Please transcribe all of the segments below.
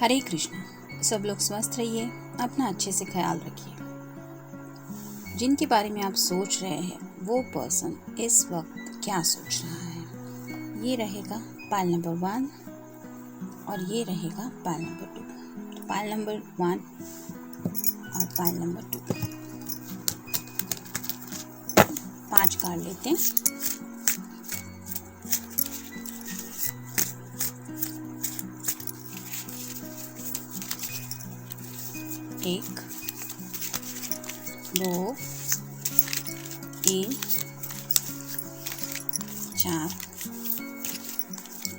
हरे कृष्णा। सब लोग स्वस्थ रहिए, अपना अच्छे से ख्याल रखिए। जिनके बारे में आप सोच रहे हैं वो पर्सन इस वक्त क्या सोच रहा है, ये रहेगा पाइल नंबर 1 और ये रहेगा पाइल नंबर 2। तो पाइल नंबर 1 और पाइल नंबर 2 5 कार्ड लेते हैं। एक, 2, 3, 4,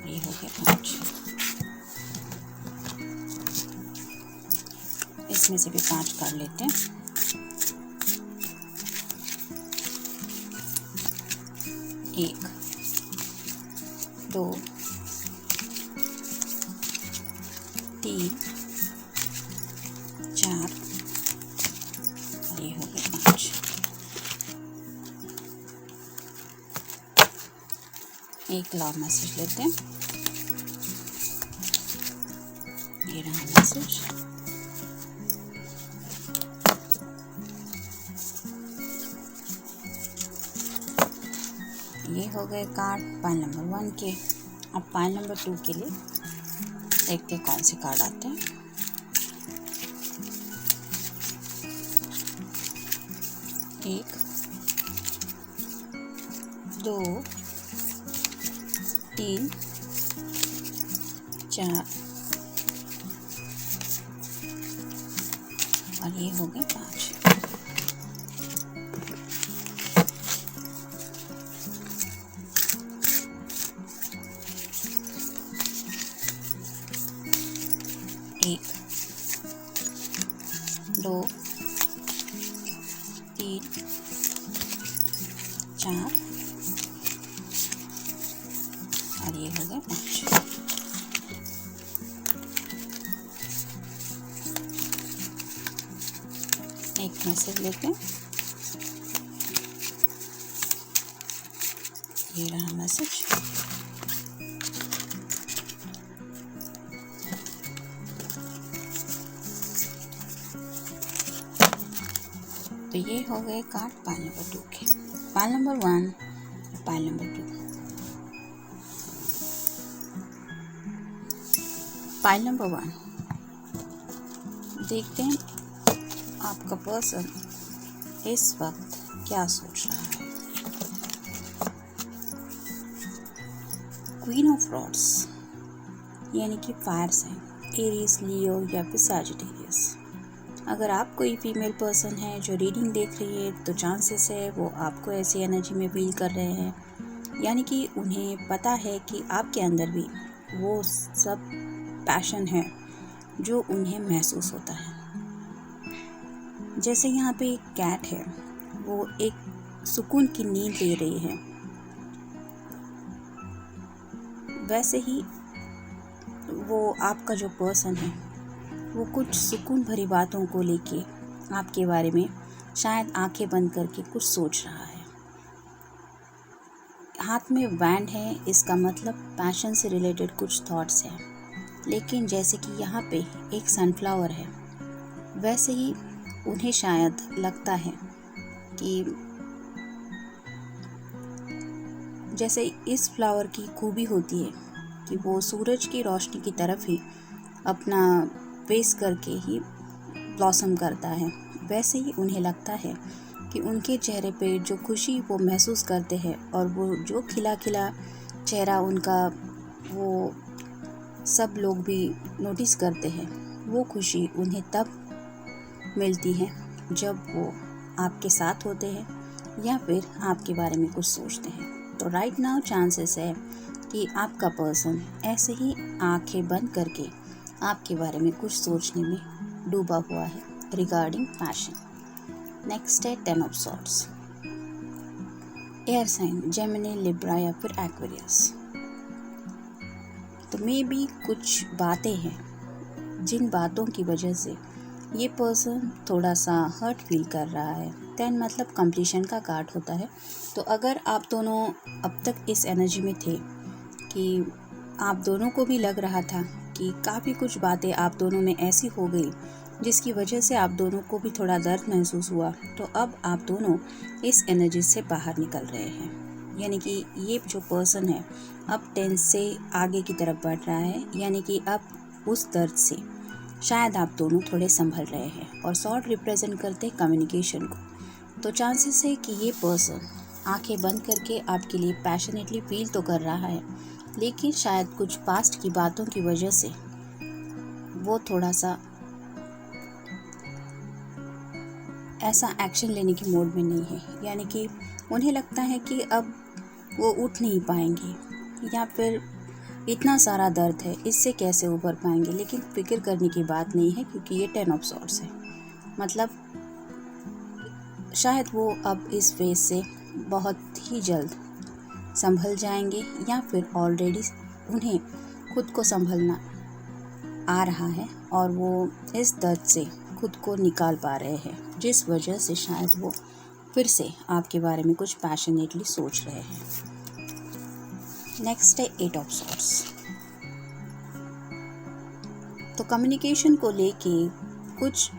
ये हो गया 5। इसमें से भी 5 कार्ड लेते हैं। एक, 2, 3, 4 और ये हो गए 5। एक लव मैसेज लेते हैं। ये रहा मैसेज। ये हो गए कार्ड पाइल नंबर 1 के। अब पाइल नंबर 2 के लिए देखते हैं कौन से कार्ड आते हैं। एक, 2, 3, 4 और ये हो गए 5। एक, 2, 3, 4 और ये हो गए 5। एक मैसेज लेते हैं। ये रहा मैसेज। तो ये हो गए कार्ड पाइल नंबर 2 के। Pile number 1, pile number 2। Pile number 1, देखते हैं आपका पर्सन इस वक्त क्या सोच रहा है। क्वीन ऑफ रॉड्स यानी कि फायर साइन, एरीज, लियो या फिर सैजिटेरियस। अगर आप कोई फीमेल पर्सन है जो रीडिंग देख रही है तो चांसेस है वो आपको ऐसी एनर्जी में फील कर रहे हैं, यानी कि उन्हें पता है कि आपके अंदर भी वो सब पैशन है जो उन्हें महसूस होता है। जैसे यहाँ पे एक कैट है, वो एक सुकून की नींद ले रही है, वैसे ही वो आपका जो पर्सन है वो कुछ सुकून भरी बातों को लेके आपके बारे में शायद आंखें बंद करके कुछ सोच रहा है। हाथ में वैंड है, इसका मतलब पैशन से रिलेटेड कुछ थॉट्स हैं। लेकिन जैसे कि यहाँ पे एक सनफ्लावर है, वैसे ही उन्हें शायद लगता है कि जैसे इस फ्लावर की खूबी होती है कि वो सूरज की रोशनी की तरफ ही अपना फेस करके ही ब्लॉसम करता है, वैसे ही उन्हें लगता है कि उनके चेहरे पे जो खुशी वो महसूस करते हैं और वो जो खिला खिला चेहरा उनका वो सब लोग भी नोटिस करते हैं, वो खुशी उन्हें तब मिलती है जब वो आपके साथ होते हैं या फिर आपके बारे में कुछ सोचते हैं। तो राइट नाउ चांसेस है कि आपका पर्सन ऐसे ही आंखें बंद करके आपके बारे में कुछ सोचने में डूबा हुआ है रिगार्डिंग पैशन। नेक्स्ट है 10 of swords. Air sign, Gemini, Libra या फिर एक्वेरियस। तो मे बी कुछ बातें हैं जिन बातों की वजह से ये पर्सन थोड़ा सा हर्ट फील कर रहा है। 10 मतलब कंप्लीशन का कार्ड होता है। तो अगर आप दोनों अब तक इस एनर्जी में थे कि आप दोनों को भी लग रहा था कि काफ़ी कुछ बातें आप दोनों में ऐसी हो गई जिसकी वजह से आप दोनों को भी थोड़ा दर्द महसूस हुआ। तो अब आप दोनों इस एनर्जी से बाहर निकल रहे हैं, यानी कि ये जो पर्सन है अब 10 से आगे की तरफ बढ़ रहा है, यानी कि अब उस दर्द से शायद आप दोनों थोड़े संभल रहे हैं। और सॉर्ड रिप्रेजेंट करते हैं कम्युनिकेशन को। तो चांसेस है कि ये पर्सन आंखें बंद करके आपके लिए पैशनेटली फील तो कर रहा है, लेकिन शायद कुछ पास्ट की बातों की वजह से वो थोड़ा सा ऐसा एक्शन लेने की मोड में नहीं है, यानी कि उन्हें लगता है कि अब वो उठ नहीं पाएंगे या फिर इतना सारा दर्द है, इससे कैसे उभर पाएंगे। लेकिन फिक्र करने की बात नहीं है, क्योंकि ये 10 ऑफ सॉर्ड्स है। मतलब शायद वो अब इस फेज से बहुत ही जल्द संभल जाएंगे, या फिर ऑलरेडी उन्हें खुद को संभलना आ रहा है और वो इस दर्द से खुद को निकाल पा रहे हैं, जिस वजह से शायद वो फिर से आपके बारे में कुछ पैशनेटली सोच रहे हैं। नेक्स्ट है 8 ऑफ सॉर्ड्स। तो कम्युनिकेशन को लेके कुछ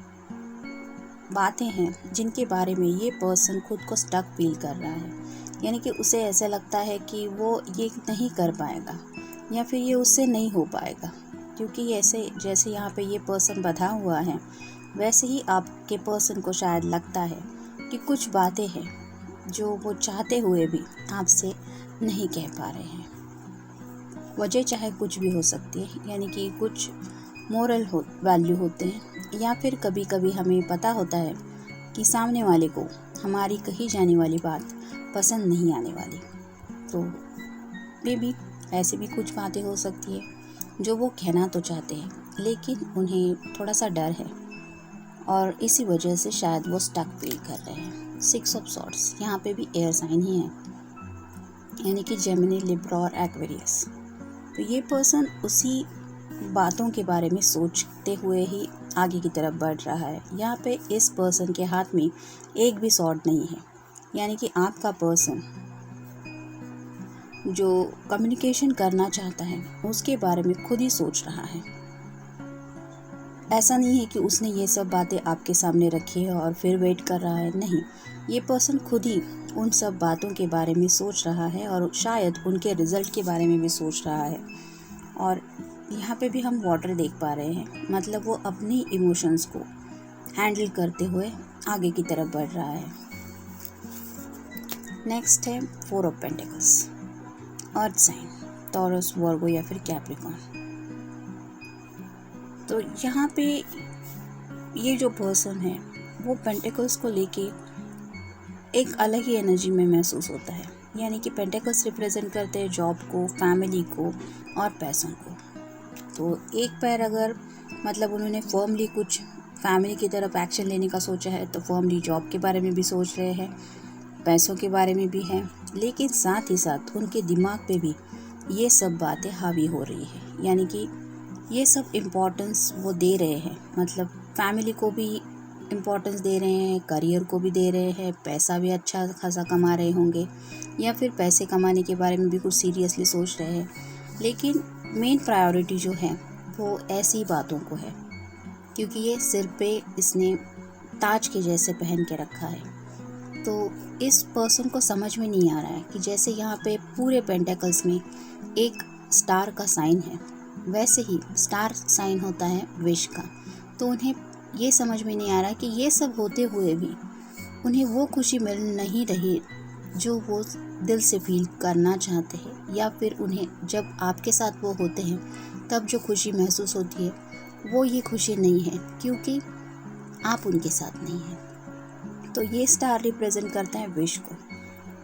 बातें हैं जिनके बारे में ये पर्सन खुद को स्टक फील कर रहा है, यानी कि उसे ऐसा लगता है कि वो ये नहीं कर पाएगा या फिर ये उससे नहीं हो पाएगा। क्योंकि ऐसे जैसे यहाँ पे ये पर्सन बंधा हुआ है, वैसे ही आपके पर्सन को शायद लगता है कि कुछ बातें हैं जो वो चाहते हुए भी आपसे नहीं कह पा रहे हैं। वजह चाहे कुछ भी हो सकती है, यानी कि कुछ मोरल वैल्यू होते हैं, या फिर कभी कभी हमें पता होता है कि सामने वाले को हमारी कही जाने वाली बात पसंद नहीं आने वाली। तो मे भी ऐसे भी कुछ बातें हो सकती है जो वो कहना तो चाहते हैं, लेकिन उन्हें थोड़ा सा डर है और इसी वजह से शायद वो स्टक फील कर रहे हैं। 6 ऑफ सॉर्ड्स, यहाँ पे भी एयर साइन ही है, यानी कि जेमिनी, लिब्रा और एक्वेरियस। तो ये पर्सन उसी बातों के बारे में सोचते हुए ही आगे की तरफ बढ़ रहा है। यहाँ पे इस पर्सन के हाथ में एक भी सॉर्ड नहीं है, यानी कि आपका पर्सन जो कम्युनिकेशन करना चाहता है उसके बारे में खुद ही सोच रहा है। ऐसा नहीं है कि उसने ये सब बातें आपके सामने रखी है और फिर वेट कर रहा है, नहीं, ये पर्सन खुद ही उन सब बातों के बारे में सोच रहा है और शायद उनके रिजल्ट के बारे में भी सोच रहा है। और यहाँ पे भी हम वाटर देख पा रहे हैं, मतलब वो अपनी इमोशंस को हैंडल करते हुए आगे की तरफ बढ़ रहा है। नेक्स्ट है 4 of pentacles, earth sign, Taurus, Virgo या फिर कैप्रिकॉर्न। तो यहाँ पे ये जो पर्सन है वो पेंटिकल्स को लेके एक अलग ही एनर्जी में महसूस होता है, यानी कि पेंटिकल्स रिप्रेजेंट करते हैं जॉब को, फैमिली को और पैसों को। तो एक पैर अगर मतलब उन्होंने फर्मली कुछ फैमिली की तरफ एक्शन लेने का सोचा है, तो फर्मली जॉब के बारे में भी सोच रहे हैं, पैसों के बारे में भी है, लेकिन साथ ही साथ उनके दिमाग पे भी ये सब बातें हावी हो रही है, यानी कि ये सब इम्पोर्टेंस वो दे रहे हैं। मतलब फैमिली को भी इम्पोर्टेंस दे रहे हैं, करियर को भी दे रहे हैं, पैसा भी अच्छा खासा कमा रहे होंगे, या फिर पैसे कमाने के बारे में भी कुछ सीरियसली सोच रहे हैं। लेकिन मेन प्रायोरिटी जो है वो ऐसी बातों को है, क्योंकि ये सिर पे इसने ताज के जैसे पहन के रखा है। तो इस पर्सन को समझ में नहीं आ रहा है कि जैसे यहाँ पे पूरे पेंटिकल्स में एक स्टार का साइन है, वैसे ही स्टार साइन होता है विश का। तो उन्हें ये समझ में नहीं आ रहा कि ये सब होते हुए भी उन्हें वो खुशी मिल नहीं रही जो वो दिल से फील करना चाहते हैं, या फिर उन्हें जब आपके साथ वो होते हैं तब जो खुशी महसूस होती है वो ये खुशी नहीं है, क्योंकि आप उनके साथ नहीं हैं। तो ये स्टार रिप्रेजेंट करता है विश को।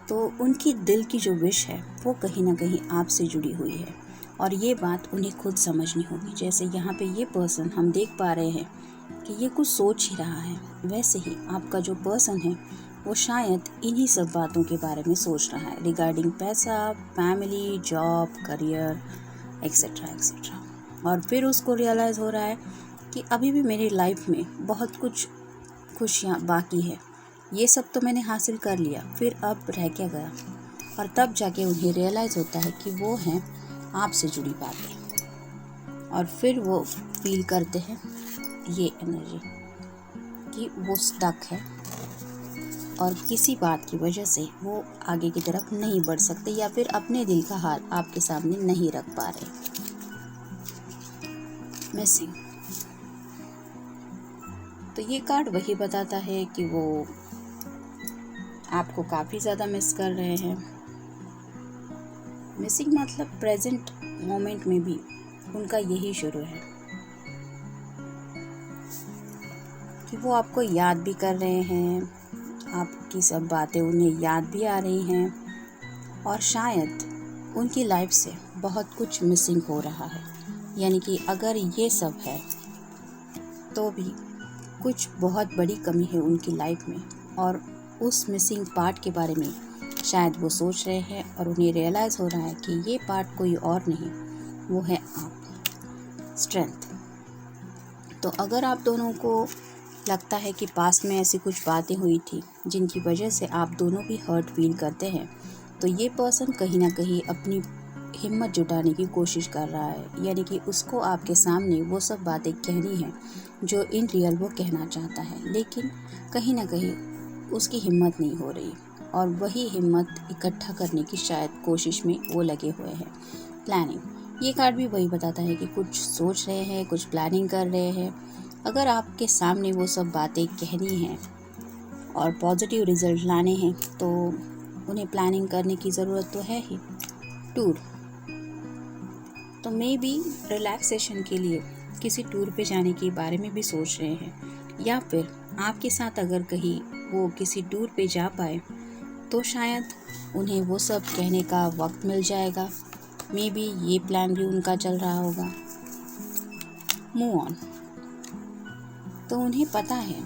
तो उनकी दिल की जो विश है वो कहीं ना कहीं आपसे जुड़ी हुई है, और ये बात उन्हें खुद समझनी होगी। जैसे यहाँ पे ये पर्सन हम देख पा रहे हैं कि ये कुछ सोच ही रहा है, वैसे ही आपका जो पर्सन है वो शायद इन्हीं सब बातों के बारे में सोच रहा है, रिगार्डिंग पैसा, family, job, career etcetera etcetera. और फिर उसको रियलाइज़ हो रहा है कि अभी भी मेरी लाइफ में बहुत कुछ खुशियाँ बाकी है, ये सब तो मैंने हासिल कर लिया, फिर अब रह क्या गया। और तब जाके उन्हें रियलाइज़ होता है कि वो हैं आपसे जुड़ी बातें। और फिर वो फील करते हैं ये एनर्जी कि वो स्टक है और किसी बात की वजह से वो आगे की तरफ नहीं बढ़ सकते या फिर अपने दिल का हाल आपके सामने नहीं रख पा रहे। मिसिंग, तो ये कार्ड वही बताता है कि वो आपको काफ़ी ज़्यादा मिस कर रहे हैं। मिसिंग मतलब प्रेजेंट मोमेंट में भी उनका यही शुरू है कि वो आपको याद भी कर रहे हैं, आपकी सब बातें उन्हें याद भी आ रही हैं और शायद उनकी लाइफ से बहुत कुछ मिसिंग हो रहा है। यानी कि अगर ये सब है तो भी कुछ बहुत बड़ी कमी है उनकी लाइफ में और उस मिसिंग पार्ट के बारे में शायद वो सोच रहे हैं और उन्हें रियलाइज़ हो रहा है कि ये पार्ट कोई और नहीं, वो है आप। स्ट्रेंथ, तो अगर आप दोनों को लगता है कि पास्ट में ऐसी कुछ बातें हुई थी जिनकी वजह से आप दोनों भी हर्ट फील करते हैं, तो ये पर्सन कहीं ना कहीं अपनी हिम्मत जुटाने की कोशिश कर रहा है। यानी कि उसको आपके सामने वो सब बातें कहनी है जो इन रियल वो कहना चाहता है, लेकिन कहीं ना कहीं उसकी हिम्मत नहीं हो रही और वही हिम्मत इकट्ठा करने की शायद कोशिश में वो लगे हुए हैं। प्लानिंग, ये कार्ड भी वही बताता है कि कुछ सोच रहे हैं, कुछ प्लानिंग कर रहे हैं। अगर आपके सामने वो सब बातें कहनी हैं और पॉजिटिव रिजल्ट लाने हैं तो उन्हें प्लानिंग करने की ज़रूरत तो है ही। टूर, तो मे बी रिलैक्सेशन के लिए किसी टूर पे जाने के बारे में भी सोच रहे हैं या फिर आपके साथ अगर कहीं वो किसी टूर पे जा पाए तो शायद उन्हें वो सब कहने का वक्त मिल जाएगा। मे बी ये प्लान भी उनका चल रहा होगा। मूव ऑन, तो उन्हें पता है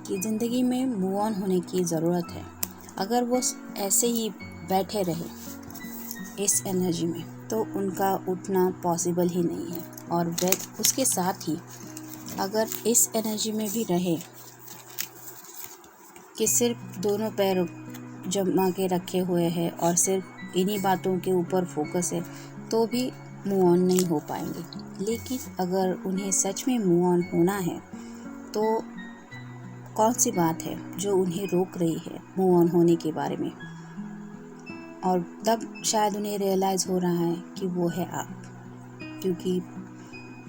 कि ज़िंदगी में मूव ऑन होने की ज़रूरत है। अगर वो ऐसे ही बैठे रहे इस एनर्जी में तो उनका उठना पॉसिबल ही नहीं है और वे उसके साथ ही अगर इस एनर्जी में भी रहे कि सिर्फ दोनों पैर जमा के रखे हुए हैं और सिर्फ इन्हीं बातों के ऊपर फोकस है तो भी मूव ऑन नहीं हो पाएंगे। लेकिन अगर उन्हें सच में मूव ऑन होना है तो कौन सी बात है जो उन्हें रोक रही है मूव ऑन होने के बारे में, और तब शायद उन्हें रियलाइज़ हो रहा है कि वो है आप। क्योंकि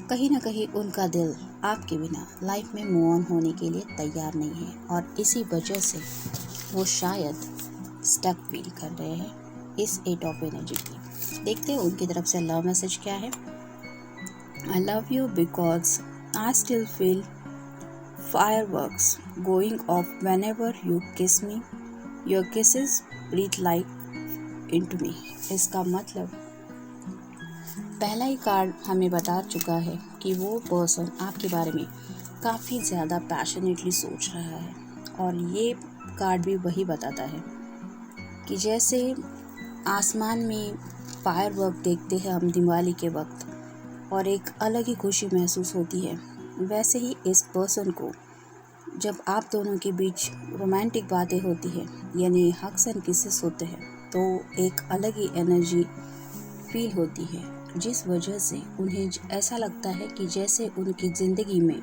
कहीं ना कहीं उनका दिल आपके बिना लाइफ में मूव ऑन होने के लिए तैयार नहीं है और इसी वजह से वो शायद स्टक फील कर रहे हैं इस 8 ऑफ एनर्जी की। देखते हैं उनकी तरफ से लव मैसेज क्या है। I love you because I still feel fireworks going off whenever you kiss me. Your kisses breathe like into me. इसका मतलब पहला ही कार्ड हमें बता चुका है कि वो पर्सन आपके बारे में काफ़ी ज़्यादा पैशनेटली सोच रहा है और ये कार्ड भी वही बताता है कि जैसे आसमान में फायरवर्क देखते हैं हम दिवाली के वक्त और एक अलग ही खुशी महसूस होती है, वैसे ही इस पर्सन को जब आप दोनों के बीच रोमांटिक बातें होती है यानी हग्स एंड किसेस होते हैं तो एक अलग ही एनर्जी फील होती है, जिस वजह से उन्हें ऐसा लगता है कि जैसे उनकी ज़िंदगी में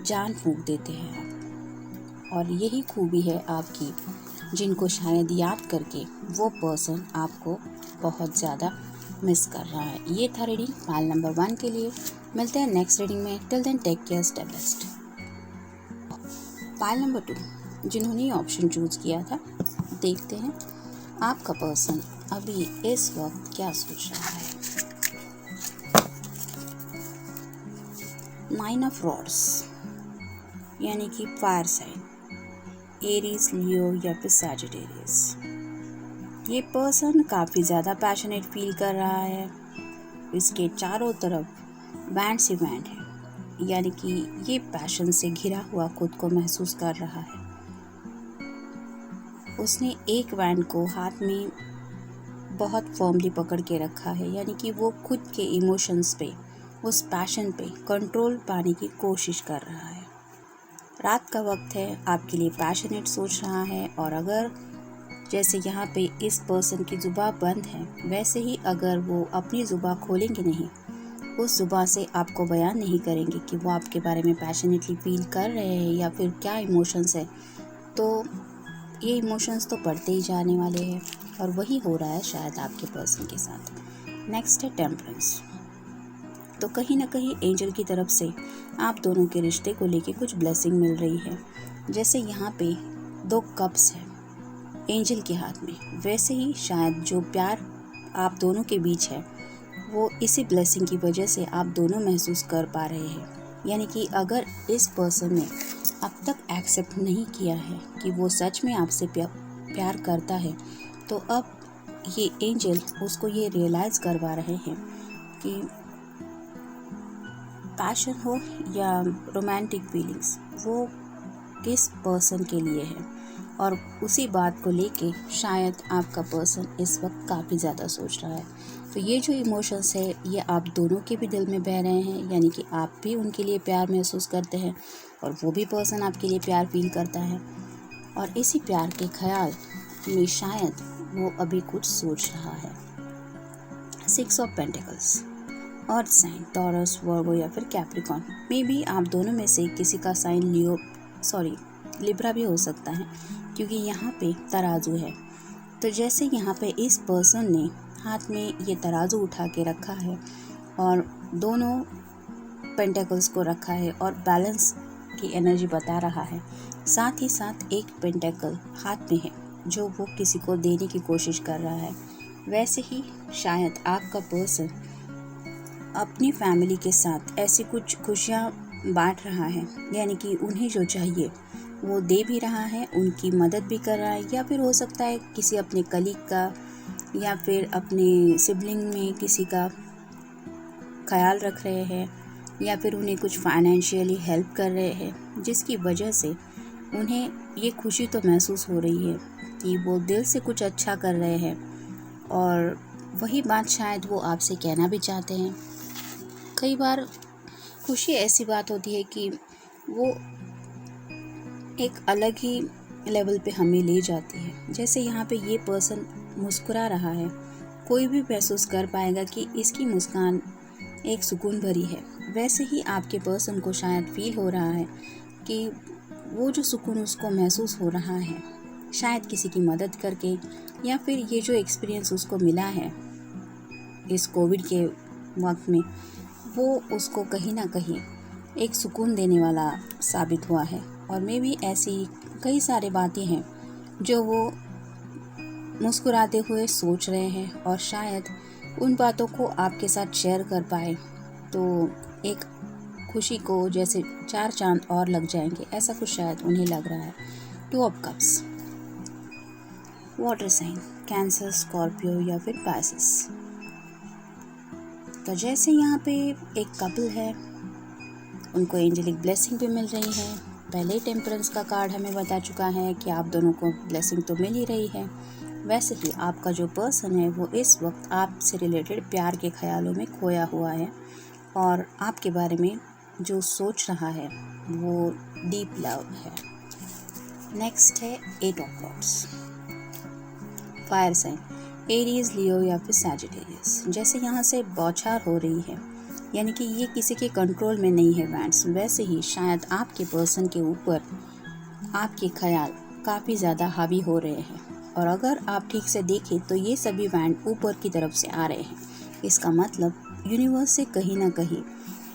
जान फूंक देते हैं आप। और यही खूबी है आपकी जिनको शायद याद करके वो पर्सन आपको बहुत ज़्यादा मिस कर रहा है। ये था रीडिंग पाइल नंबर 1 के लिए। मिलते हैं नेक्स्ट रीडिंग में। Till then take care, stay best. Pile number 2 जिन्होंने ये ऑप्शन चूज किया था, देखते हैं आपका पर्सन अभी इस वक्त क्या सोच रहा है। 9 ऑफ रॉड्स यानी कि फायर साइन, एरीज, लियो या फिर सैजिटेरियस। ये पर्सन काफ़ी ज़्यादा पैशनेट फील कर रहा है। इसके चारों तरफ बैंड से बैंड है, यानी कि ये पैशन से घिरा हुआ खुद को महसूस कर रहा है। उसने एक बैंड को हाथ में बहुत फर्मली पकड़ के रखा है, यानी कि वो खुद के इमोशंस पे, उस पैशन पे कंट्रोल पाने की कोशिश कर रहा है। रात का वक्त है, आपके लिए पैशनेट सोच रहा है और अगर जैसे यहाँ पे इस पर्सन की ज़ुबान बंद है, वैसे ही अगर वो अपनी ज़ुबान खोलेंगे नहीं उस ज़ुबान से आपको बयान नहीं करेंगे कि वो आपके बारे में पैशनेटली फील कर रहे हैं या फिर क्या इमोशंस है। तो ये इमोशंस तो बढ़ते ही जाने वाले हैं और वही हो रहा है शायद आपके पर्सन के साथ। नेक्स्ट है टेम्परेंस। तो कहीं ना कहीं एंजल की तरफ से आप दोनों के रिश्ते को लेके कुछ ब्लेसिंग मिल रही है। जैसे यहाँ पे 2 कप्स है एंजल के हाथ में, वैसे ही शायद जो प्यार आप दोनों के बीच है वो इसी ब्लेसिंग की वजह से आप दोनों महसूस कर पा रहे हैं। यानी कि अगर इस पर्सन ने अब तक एक्सेप्ट नहीं किया है कि वो सच में आपसे प्यार करता है, तो अब ये एंजल उसको ये रियलाइज़ करवा रहे हैं कि पैशन हो या रोमांटिक फीलिंग्स वो किस पर्सन के लिए है। और उसी बात को लेके शायद आपका पर्सन इस वक्त काफ़ी ज़्यादा सोच रहा है। तो ये जो इमोशंस है ये आप दोनों के भी दिल में बह रहे हैं, यानी कि आप भी उनके लिए प्यार महसूस करते हैं और वो भी पर्सन आपके लिए प्यार फील करता है। और इसी प्यार के ख्याल में शायद वो अभी कुछ सोच रहा है। 6 of pentacles, earth sign, Taurus, Virgo या फिर कैप्रिकॉर्न। मे बी आप दोनों में से किसी का साइन लिब्रा भी हो सकता है, क्योंकि यहाँ पे तराजू है। तो जैसे यहाँ पे इस पर्सन ने हाथ में ये तराजू उठा के रखा है और दोनों पेंटेकल्स को रखा है और बैलेंस की एनर्जी बता रहा है, साथ ही साथ एक पेंटेकल हाथ में है जो वो किसी को देने की कोशिश कर रहा है। वैसे ही शायद आपका पर्सन अपनी फैमिली के साथ ऐसी कुछ खुशियाँ बांट रहा है, यानी कि उन्हें जो चाहिए वो दे भी रहा है, उनकी मदद भी कर रहा है, या फिर हो सकता है किसी अपने कलीग का या फिर अपने सिबलिंग में किसी का ख्याल रख रहे हैं, या फिर उन्हें कुछ फाइनेंशियली हेल्प कर रहे हैं, जिसकी वजह से उन्हें ये खुशी तो महसूस हो रही है कि वो दिल से कुछ अच्छा कर रहे हैं। और वही बात शायद वो आपसे कहना भी चाहते हैं। कई बार खुशी ऐसी बात होती है कि वो एक अलग ही लेवल पे हमें ले जाती है। जैसे यहाँ पे ये पर्सन मुस्कुरा रहा है, कोई भी महसूस कर पाएगा कि इसकी मुस्कान एक सुकून भरी है। वैसे ही आपके पर्सन को शायद फील हो रहा है कि वो जो सुकून उसको महसूस हो रहा है शायद किसी की मदद करके, या फिर ये जो एक्सपीरियंस उसको मिला है इस कोविड के वक्त में, वो उसको कहीं ना कहीं एक सुकून देने वाला साबित हुआ है। और मे भी ऐसी कई सारी बातें हैं जो वो मुस्कुराते हुए सोच रहे हैं, और शायद उन बातों को आपके साथ शेयर कर पाए तो एक खुशी को जैसे 4 चांद और लग जाएंगे, ऐसा कुछ शायद उन्हें लग रहा है। 2 of cups, water sign, Cancer, Scorpio या फिर पाइसेस। तो जैसे यहाँ पे एक कपल है, उनको एंजेलिक ब्लेसिंग भी मिल रही है। पहले टेम्परेंस का कार्ड हमें बता चुका है कि आप दोनों को ब्लेसिंग तो मिल ही रही है। वैसे ही आपका जो पर्सन है वो इस वक्त आपसे रिलेटेड प्यार के ख्यालों में खोया हुआ है, और आपके बारे में जो सोच रहा है वो डीप लव है। नेक्स्ट है 8 of wands, fire sign, Aries, Leo या फिर सैजिटेरियस। जैसे यहाँ से बौछार हो रही है, यानी कि ये किसी के कंट्रोल में नहीं है वैंड्स। वैसे ही शायद आपके पर्सन के ऊपर आपके ख्याल काफ़ी ज़्यादा हावी हो रहे हैं, और अगर आप ठीक से देखें तो ये सभी वैंड ऊपर की तरफ से आ रहे हैं। इसका मतलब यूनिवर्स से कहीं ना कहीं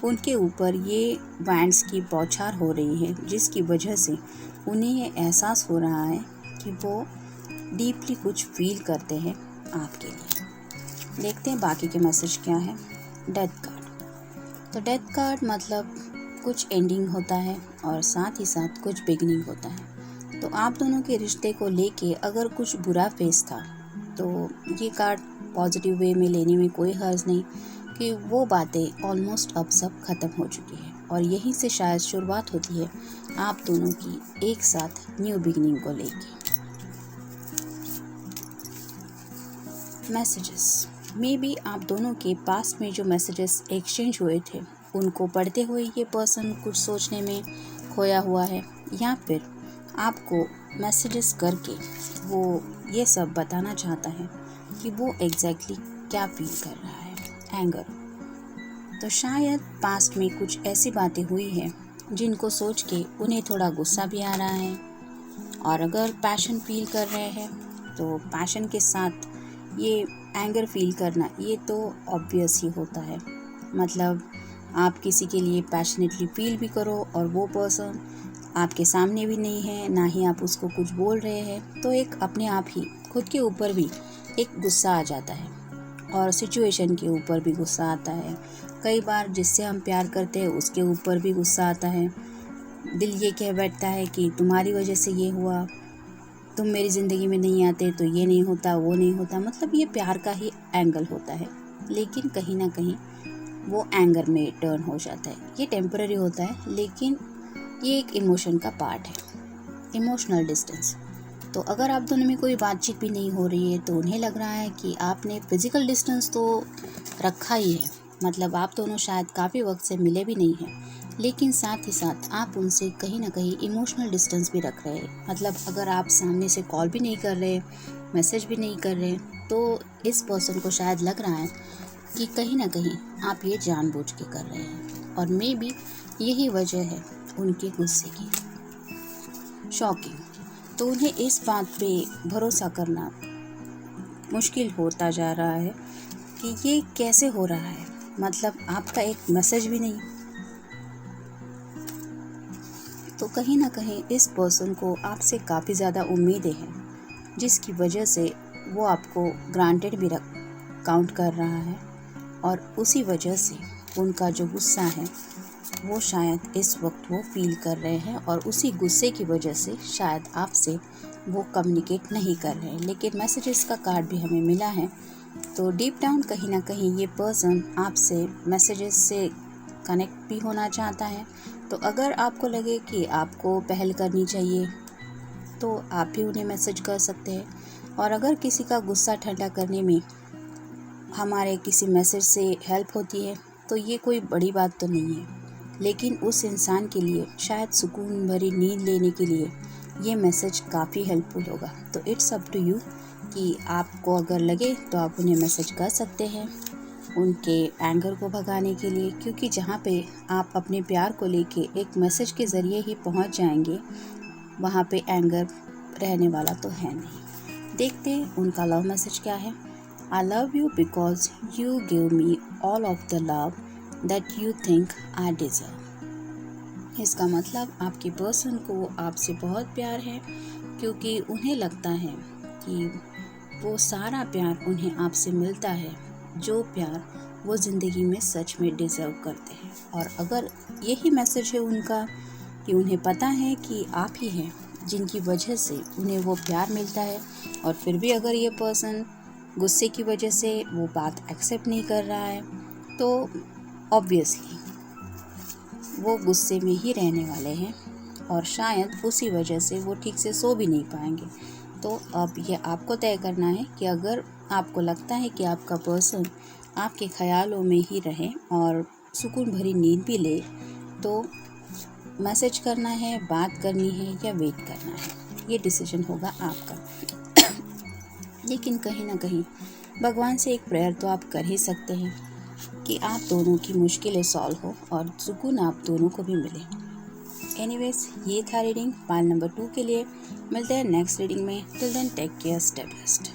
उनके ऊपर ये वैंड्स की बौछार हो रही है, जिसकी वजह से उन्हें ये एहसास हो रहा है कि वो डीपली कुछ फील करते हैं आपके लिए। देखते हैं बाकी के मैसेज क्या है। डेथ कार्ड, तो डेथ कार्ड मतलब कुछ एंडिंग होता है और साथ ही साथ कुछ बिगनिंग होता है। तो आप दोनों के रिश्ते को लेके अगर कुछ बुरा फेस था तो ये कार्ड पॉजिटिव वे में लेने में कोई हर्ज नहीं, कि वो बातें ऑलमोस्ट अब सब ख़त्म हो चुकी है, और यहीं से शायद शुरुआत होती है आप दोनों की एक साथ न्यू बिगनिंग को लेके। मैसेजेस, मे बी आप दोनों के पास में जो मैसेजेस एक्सचेंज हुए थे उनको पढ़ते हुए ये पर्सन कुछ सोचने में खोया हुआ है, या फिर आपको मैसेजेस करके वो ये सब बताना चाहता है कि वो एग्जैक्टली क्या फील कर रहा है। एंगर, तो शायद पास्ट में कुछ ऐसी बातें हुई हैं जिनको सोच के उन्हें थोड़ा गुस्सा भी आ रहा है। और अगर पैशन फील कर रहे हैं तो पैशन के साथ ये एंगर फील करना ये तो ऑब्वियस ही होता है। मतलब आप किसी के लिए पैशनेटली फील भी करो और वो पर्सन आपके सामने भी नहीं है, ना ही आप उसको कुछ बोल रहे हैं, तो एक अपने आप ही खुद के ऊपर भी एक गुस्सा आ जाता है और सिचुएशन के ऊपर भी गुस्सा आता है। कई बार जिससे हम प्यार करते हैं उसके ऊपर भी गुस्सा आता है। दिल ये कह बैठता है कि तुम्हारी वजह से ये हुआ, तुम मेरी ज़िंदगी में नहीं आते तो ये नहीं होता, वो नहीं होता। मतलब ये प्यार का ही एंगल होता है, लेकिन कहीं ना कहीं वो एंगर में टर्न हो जाता है। ये टेम्पररी होता है, लेकिन ये एक इमोशन का पार्ट है, इमोशनल डिस्टेंस। तो अगर आप दोनों में कोई बातचीत भी नहीं हो रही है तो उन्हें लग रहा है कि आपने फिज़िकल डिस्टेंस तो रखा ही है, मतलब आप दोनों शायद काफ़ी वक्त से मिले भी नहीं हैं, लेकिन साथ ही साथ आप उनसे कहीं ना कहीं इमोशनल डिस्टेंस भी रख रहे हैं। मतलब अगर आप सामने से कॉल भी नहीं कर रहे, मैसेज भी नहीं कर रहे, तो इस पर्सन को शायद लग रहा है कि कहीं ना कहीं आप ये जानबूझ के कर रहे हैं, और मे बी यही वजह है उनके गुस्से की। शॉकिंग। तो उन्हें इस बात पे भरोसा करना मुश्किल होता जा रहा है कि ये कैसे हो रहा है। मतलब आपका एक मैसेज भी नहीं। तो कहीं ना कहीं इस पर्सन को आपसे काफ़ी ज़्यादा उम्मीदें हैं, जिसकी वजह से वो आपको ग्रांटेड भी काउंट कर रहा है, और उसी वजह से उनका जो गुस्सा है वो शायद इस वक्त वो फील कर रहे हैं, और उसी गुस्से की वजह से शायद आपसे वो कम्युनिकेट नहीं कर रहे हैं। लेकिन मैसेजेस का कार्ड भी हमें मिला है, तो डीप डाउन कहीं ना कहीं ये पर्सन आपसे मैसेजेस से कनेक्ट भी होना चाहता है। तो अगर आपको लगे कि आपको पहल करनी चाहिए तो आप भी उन्हें मैसेज कर सकते हैं। और अगर किसी का गुस्सा ठंडा करने में हमारे किसी मैसेज से हेल्प होती है तो ये कोई बड़ी बात तो नहीं है, लेकिन उस इंसान के लिए शायद सुकून भरी नींद लेने के लिए ये मैसेज काफ़ी हेल्पफुल होगा। तो इट्स अप टू यू कि आपको अगर लगे तो आप उन्हें मैसेज कर सकते हैं उनके एंगर को भगाने के लिए, क्योंकि जहाँ पे आप अपने प्यार को लेके एक मैसेज के ज़रिए ही पहुँच जाएंगे, वहाँ पे एंगर रहने वाला तो है नहीं। देखते हैं उनका लव मैसेज क्या है। I love you because you give me all of the love that you think I deserve। इसका मतलब आपके पर्सन को आपसे बहुत प्यार है, क्योंकि उन्हें लगता है कि वो सारा प्यार उन्हें आपसे मिलता है, जो प्यार वो ज़िंदगी में सच में डिज़र्व करते हैं। और अगर यही मैसेज है उनका कि उन्हें पता है कि आप ही हैं जिनकी वजह से उन्हें वो प्यार मिलता है, और फिर भी अगर ये पर्सन गुस्से की वजह से वो बात एक्सेप्ट नहीं कर रहा है, तो ऑब्वियसली वो गुस्से में ही रहने वाले हैं, और शायद उसी वजह से वो ठीक से सो भी नहीं पाएंगे। तो अब ये आपको तय करना है कि अगर आपको लगता है कि आपका पर्सन आपके ख़यालों में ही रहे और सुकून भरी नींद भी ले, तो मैसेज करना है, बात करनी है या वेट करना है, ये डिसीजन होगा आपका। लेकिन कहीं ना कहीं भगवान से एक प्रेयर तो आप कर ही सकते हैं कि आप दोनों की मुश्किलें सॉल्व हो और सुकून आप दोनों को भी मिले। एनीवेज, ये था रीडिंग पाल नंबर 2 के लिए। मिलते हैं नेक्स्ट रीडिंग में। Till then take care, stay blessed.